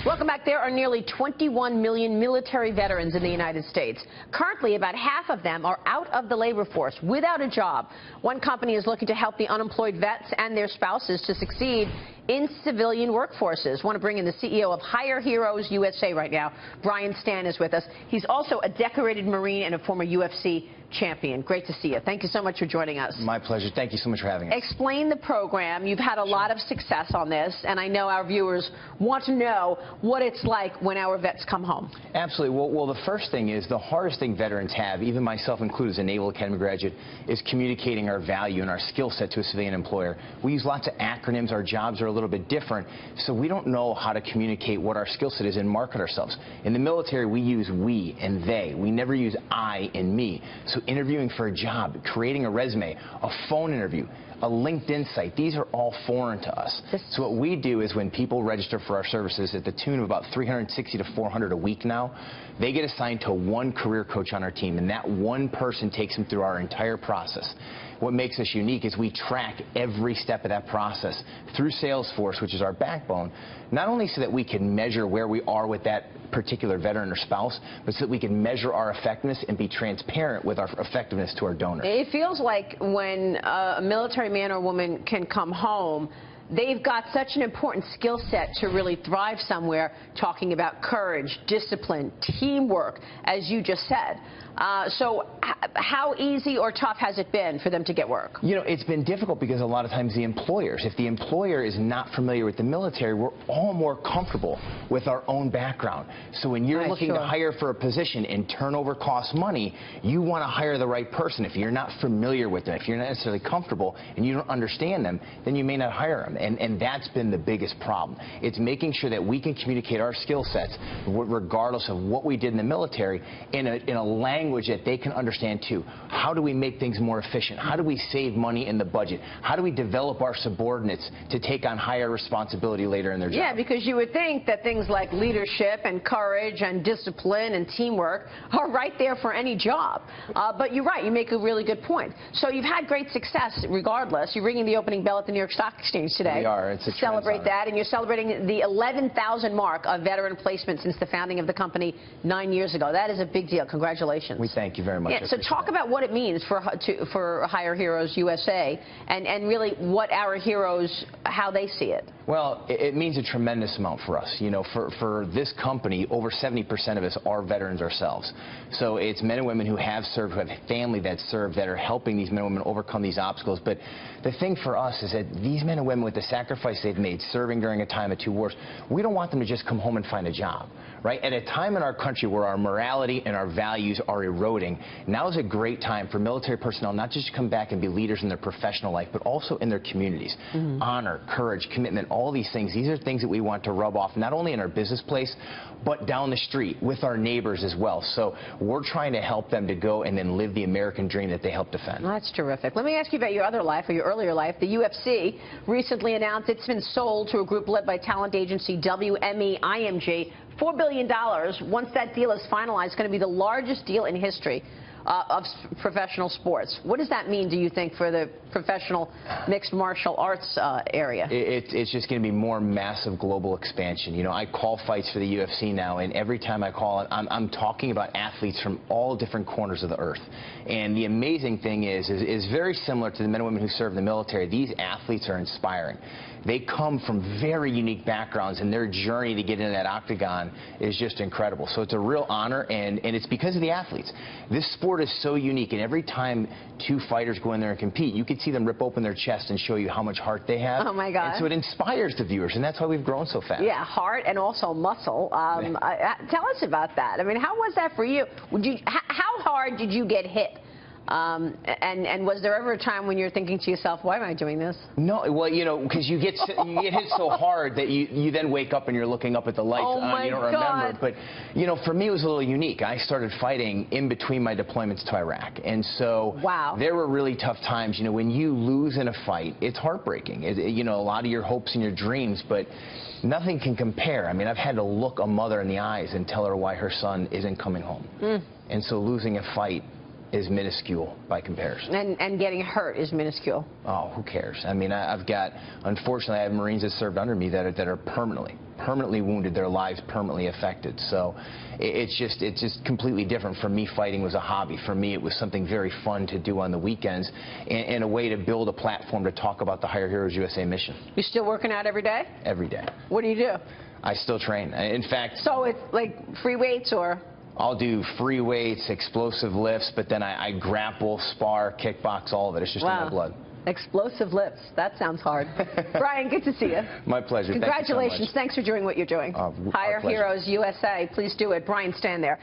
Welcome back. There are nearly 21 million military veterans in the United States. Currently, about half of them are out of the labor force without a job. One company is looking to help the unemployed vets and their spouses to succeed in civilian workforces. I want to bring in the CEO of Hire Heroes USA right now. Stann is with us. He's also a decorated Marine and a former UFC champion. Great to see you. Thank you so much for joining us. My pleasure. Thank you so much for having us. Explain the program. You've had a lot of success on this, and I know our viewers want to know what it's like when our vets come home. Absolutely. Well, the first thing is the hardest thing veterans have, even myself included as a Naval Academy graduate, is communicating our value and our skill set to a civilian employer. We use lots of acronyms. Our jobs are a little bit different, so we don't know how to communicate what our skill set is and market ourselves. In the military, we use we and they. We never use I and me. So interviewing for a job, creating a resume, a phone interview, a LinkedIn site, these are all foreign to us. So what we do is when people register for our services at the tune of about 360 to 400 a week now, they get assigned to one career coach on our team, and that one person takes them through our entire process. What makes us unique is we track every step of that process through Salesforce, which is our backbone, not only so that we can measure where we are with that particular veteran or spouse, but so that we can measure our effectiveness and be transparent with our effectiveness to our donors. It feels like when a military man or woman can come home, they've got such an important skill set to really thrive somewhere, talking about courage, discipline, teamwork, as you just said. So how easy or tough has it been for them to get work? You know, it's been difficult because a lot of times the employers, if the employer is not familiar with the military, we're all more comfortable with our own background. So when you're looking to hire for a position and turnover costs money, you want to hire the right person. If you're not familiar with them, if you're not necessarily comfortable and you don't understand them, then you may not hire them. And that's been the biggest problem. It's making sure that we can communicate our skill sets, regardless of what we did in the military, in a language that they can understand too. How do we make things more efficient? How do we save money in the budget? How do we develop our subordinates to take on higher responsibility later in their job? Yeah, because you would think that things like leadership and courage and discipline and teamwork are right there for any job. But you're right, you make a really good point. So you've had great success regardless. You're ringing the opening bell at the New York Stock Exchange today. We are. It's a celebrate that, and you're celebrating the 11,000 mark of veteran placement since the founding of the company 9 years ago. That is a big deal. Congratulations. We thank you very much. Yeah, so talk about what it means for Hire Heroes USA and really what our heroes, how they see it. Well, it means a tremendous amount for us. You know, for this company, over 70% of us are veterans ourselves. So it's men and women who have served, who have family that served, that are helping these men and women overcome these obstacles. But the thing for us is that these men and women, with the sacrifice they've made serving during a time of 2 wars, we don't want them to just come home and find a job, right? At a time in our country where our morality and our values are eroding, now is a great time for military personnel not just to come back and be leaders in their professional life, but also in their communities. Honor, courage, commitment, all these things. These are things that we want to rub off not only in our business place, but down the street with our neighbors as well. So we're trying to help them to go and then live the American dream that they help defend. Well, that's terrific. Let me ask you about your other life, or your earlier life. The UFC recently announced it's been sold to a group led by talent agency WME-IMG. $4 billion. Once that deal is finalized, it's going to be the largest deal in history of professional sports. What does that mean, do you think, for the professional mixed martial arts area? It's just going to be more massive global expansion. You know, I call fights for the UFC now, and every time I call it, I'm talking about athletes from all different corners of the earth. And the amazing thing is very similar to the men and women who serve in the military. These athletes are inspiring. They come from very unique backgrounds, and their journey to get into that octagon is just incredible. So it's a real honor, and it's because of the athletes. This sport is so unique, and every time 2 fighters go in there and compete, you can see them rip open their chest and show you how much heart they have. Oh, my God. And so it inspires the viewers, and that's why we've grown so fast. Yeah, heart and also muscle. Tell us about that. I mean, how was that for you? How hard did you get hit? And was there ever a time when you're thinking to yourself, why am I doing this? No, well, you know, because you get hit so hard that you then wake up and you're looking up at the lights. You don't remember. But, you know, for me it was a little unique. I started fighting in between my deployments to Iraq. And so there were really tough times. You know, when you lose in a fight, it's heartbreaking. You know, a lot of your hopes and your dreams, but nothing can compare. I mean, I've had to look a mother in the eyes and tell her why her son isn't coming home. And so losing a fight is minuscule by comparison. And getting hurt is minuscule. Oh, who cares? I mean, unfortunately, I have Marines that served under me that are permanently wounded, their lives permanently affected. So it's just completely different. For me, fighting was a hobby. For me, it was something very fun to do on the weekends and a way to build a platform to talk about the Hire Heroes USA mission. You still working out every day? Every day. What do you do? I still train. In fact... So it's like free weights or... I'll do free weights, explosive lifts, but then I grapple, spar, kickbox, all of it. It's just in my blood. Explosive lifts. That sounds hard. Brian, good to see you. My pleasure. Congratulations. Thank you so much. Thanks for doing what you're doing. Hire Heroes USA. Please do it. Brian Stann there.